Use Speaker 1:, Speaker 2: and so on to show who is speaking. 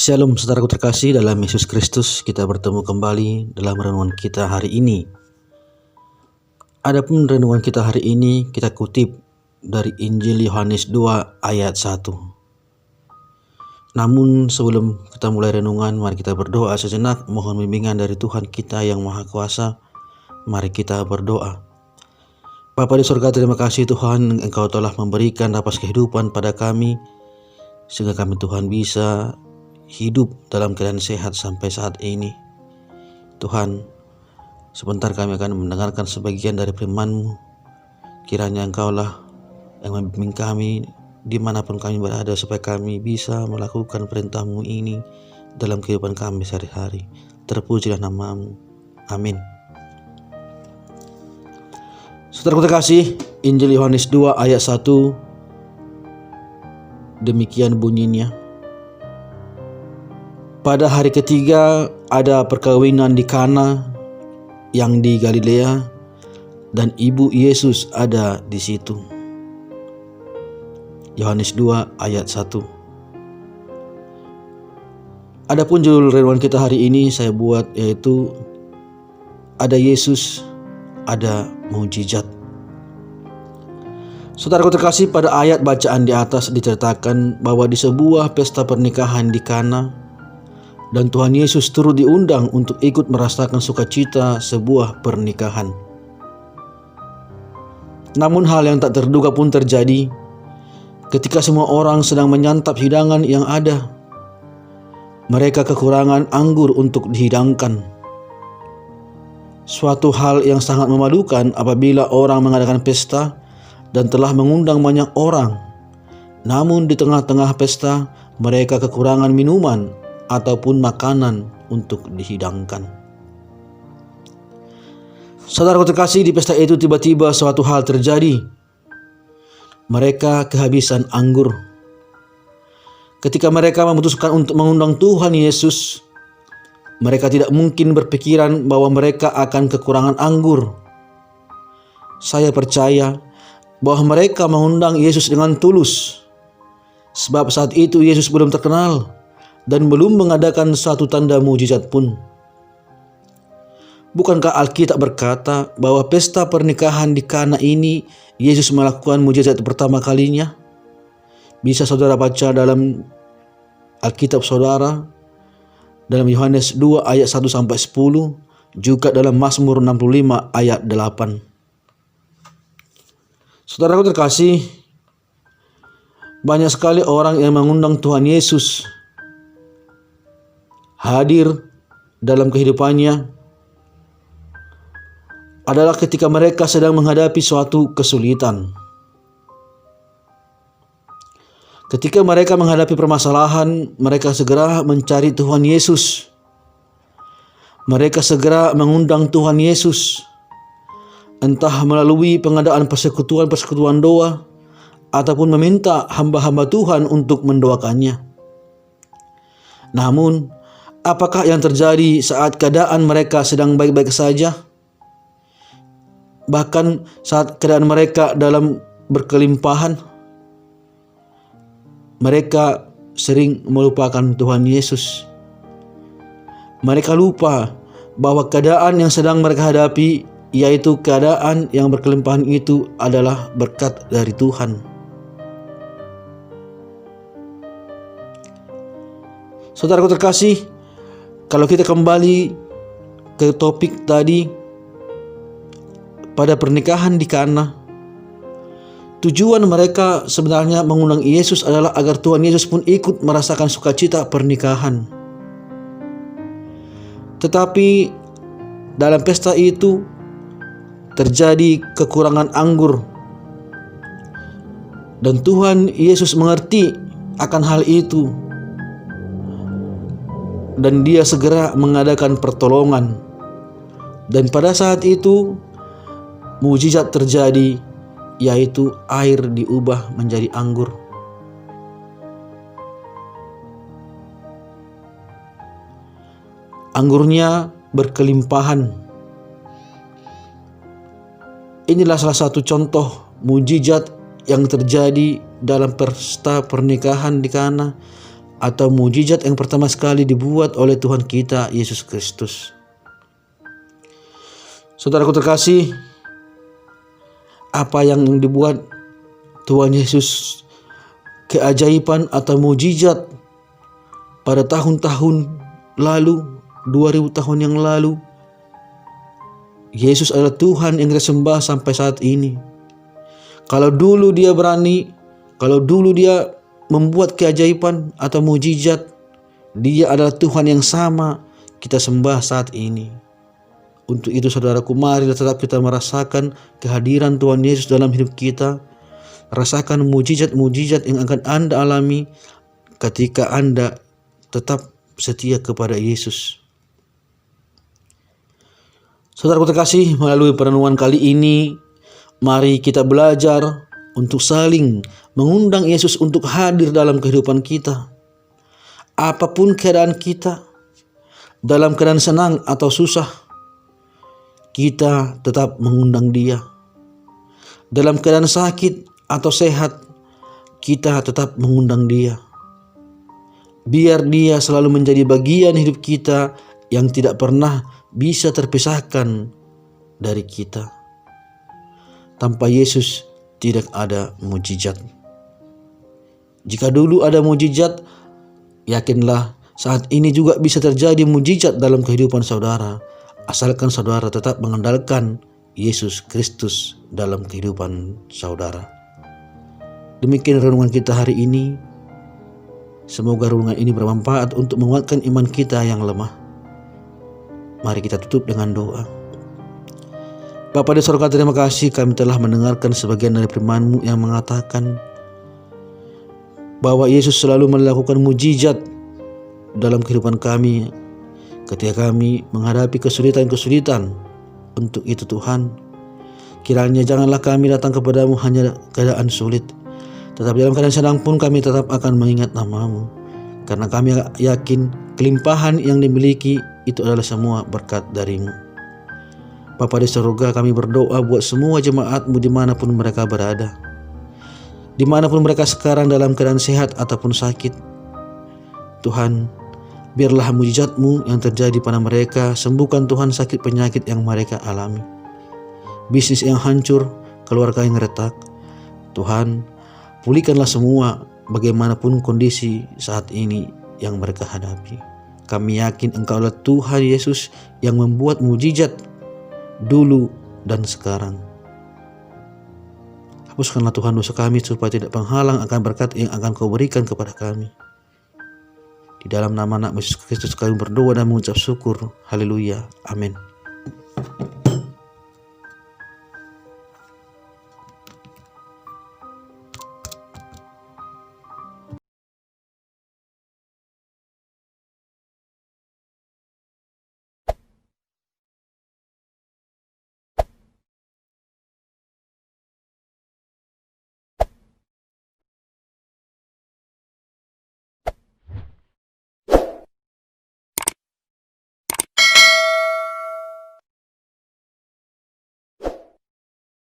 Speaker 1: Shalom saudaraku terkasih dalam Yesus Kristus, kita bertemu kembali dalam renungan kita hari ini. Adapun renungan kita hari ini kita kutip dari Injil Yohanes 2 ayat 1. Namun sebelum kita mulai renungan, mari kita berdoa sejenak, mohon bimbingan dari Tuhan kita yang Maha Kuasa. Mari kita berdoa. Bapa di surga, terima kasih Tuhan, Engkau telah memberikan napas kehidupan pada kami, sehingga kami Tuhan bisa hidup dalam keadaan sehat sampai saat ini. Tuhan, sebentar kami akan mendengarkan sebagian dari firman-Mu. Kiranya Engkaulah yang membimbing kami dimanapun kami berada, supaya kami bisa melakukan perintah-Mu ini dalam kehidupan kami sehari-hari. Terpujilah nama-Mu. Amin. Saudaraku terkasih, Injil Yohanes 2 ayat 1 demikian bunyinya. Pada hari ketiga ada perkawinan di Kana yang di Galilea, dan ibu Yesus ada di situ. Yohanes 2 ayat 1. Adapun judul renungan kita hari ini saya buat yaitu ada Yesus, ada mukjizat. Saudaraku terkasih, pada ayat bacaan di atas diceritakan bahwa di sebuah pesta pernikahan di Kana, dan Tuhan Yesus turut diundang untuk ikut merasakan sukacita sebuah pernikahan. Namun hal yang tak terduga pun terjadi ketika semua orang sedang menyantap hidangan yang ada. Mereka kekurangan anggur untuk dihidangkan. Suatu hal yang sangat memalukan apabila orang mengadakan pesta dan telah mengundang banyak orang, namun di tengah-tengah pesta mereka kekurangan minuman ataupun makanan untuk dihidangkan. Saudaraku terkasih, di pesta itu tiba-tiba suatu hal terjadi. Mereka kehabisan anggur. Ketika mereka memutuskan untuk mengundang Tuhan Yesus, mereka tidak mungkin berpikiran bahwa mereka akan kekurangan anggur. Saya percaya bahwa mereka mengundang Yesus dengan tulus, sebab saat itu Yesus belum terkenal dan belum mengadakan satu tanda mujizat pun. Bukankah Alkitab berkata bahwa pesta pernikahan di Kana ini Yesus melakukan mujizat pertama kalinya? Bisa saudara baca dalam Alkitab saudara, dalam Yohanes 2 ayat 1 sampai 10, juga dalam Mazmur 65 ayat 8. Saudaraku terkasih, banyak sekali orang yang mengundang Tuhan Yesus hadir dalam kehidupannya adalah ketika mereka sedang menghadapi suatu kesulitan. Ketika mereka menghadapi permasalahan, mereka segera mencari Tuhan Yesus. Mereka segera mengundang Tuhan Yesus, entah melalui pengadaan persekutuan doa ataupun meminta hamba-hamba Tuhan untuk mendoakannya. Namun, apakah yang terjadi saat keadaan mereka sedang baik-baik saja? Bahkan saat keadaan mereka dalam berkelimpahan, mereka sering melupakan Tuhan Yesus. Mereka lupa bahwa keadaan yang sedang mereka hadapi, yaitu keadaan yang berkelimpahan itu, adalah berkat dari Tuhan. Saudaraku terkasih, kalau kita kembali ke topik tadi, pada pernikahan di Kana, tujuan mereka sebenarnya mengundang Yesus adalah agar Tuhan Yesus pun ikut merasakan sukacita pernikahan. Tetapi dalam pesta itu terjadi kekurangan anggur, dan Tuhan Yesus mengerti akan hal itu, dan Dia segera mengadakan pertolongan. Dan pada saat itu mujizat terjadi, yaitu air diubah menjadi anggur. Anggurnya berkelimpahan. Inilah salah satu contoh mujizat yang terjadi dalam pesta pernikahan di Kana atau mujizat yang pertama sekali dibuat oleh Tuhan kita Yesus Kristus. Saudaraku terkasih, apa yang dibuat Tuhan Yesus, keajaiban atau mujizat pada tahun-tahun lalu, 2000 tahun yang lalu, Yesus adalah Tuhan yang kita sembah sampai saat ini. Kalau dulu dia berani, kalau dulu dia membuat keajaiban atau mujizat, dia adalah Tuhan yang sama kita sembah saat ini. Untuk itu saudaraku, mari tetap kita merasakan kehadiran Tuhan Yesus dalam hidup kita. Rasakan mujizat-mujizat yang akan Anda alami ketika Anda tetap setia kepada Yesus. Saudaraku terkasih, melalui perenungan kali ini, mari kita belajar untuk saling mengundang Yesus untuk hadir dalam kehidupan kita. Apapun keadaan kita, dalam keadaan senang atau susah, kita tetap mengundang Dia. Dalam keadaan sakit atau sehat, kita tetap mengundang Dia. Biar Dia selalu menjadi bagian hidup kita yang tidak pernah bisa terpisahkan dari kita. Tanpa Yesus tidak ada mujizat. Jika dulu ada mujizat, yakinlah saat ini juga bisa terjadi mujizat dalam kehidupan saudara, asalkan saudara tetap mengandalkan Yesus Kristus dalam kehidupan saudara. Demikian renungan kita hari ini. Semoga renungan ini bermanfaat untuk menguatkan iman kita yang lemah. Mari kita tutup dengan doa. Bapa di surga, terima kasih kami telah mendengarkan sebagian dari firman-Mu yang mengatakan bahwa Yesus selalu melakukan mujizat dalam kehidupan kami ketika kami menghadapi kesulitan-kesulitan. Untuk itu Tuhan, kiranya janganlah kami datang kepadamu hanya keadaan sulit, tetapi dalam keadaan senang pun kami tetap akan mengingat nama-Mu. Karena kami yakin kelimpahan yang dimiliki itu adalah semua berkat dari-Mu. Bapa di surga, kami berdoa buat semua jemaat-Mu dimanapun mereka berada. Dimanapun mereka sekarang dalam keadaan sehat ataupun sakit. Tuhan, biarlah mujizat-Mu yang terjadi pada mereka. Sembuhkan Tuhan sakit penyakit yang mereka alami. Bisnis yang hancur, keluarga yang retak. Tuhan, pulihkanlah semua bagaimanapun kondisi saat ini yang mereka hadapi. Kami yakin Engkau adalah Tuhan Yesus yang membuat mujizat dulu dan sekarang. Hapuskanlah Tuhan dosa kami supaya tidak penghalang akan berkat yang akan Kau berikan kepada kami. Di dalam nama Anak Yesus Kristus kami berdoa dan mengucap syukur. Haleluya. Amin.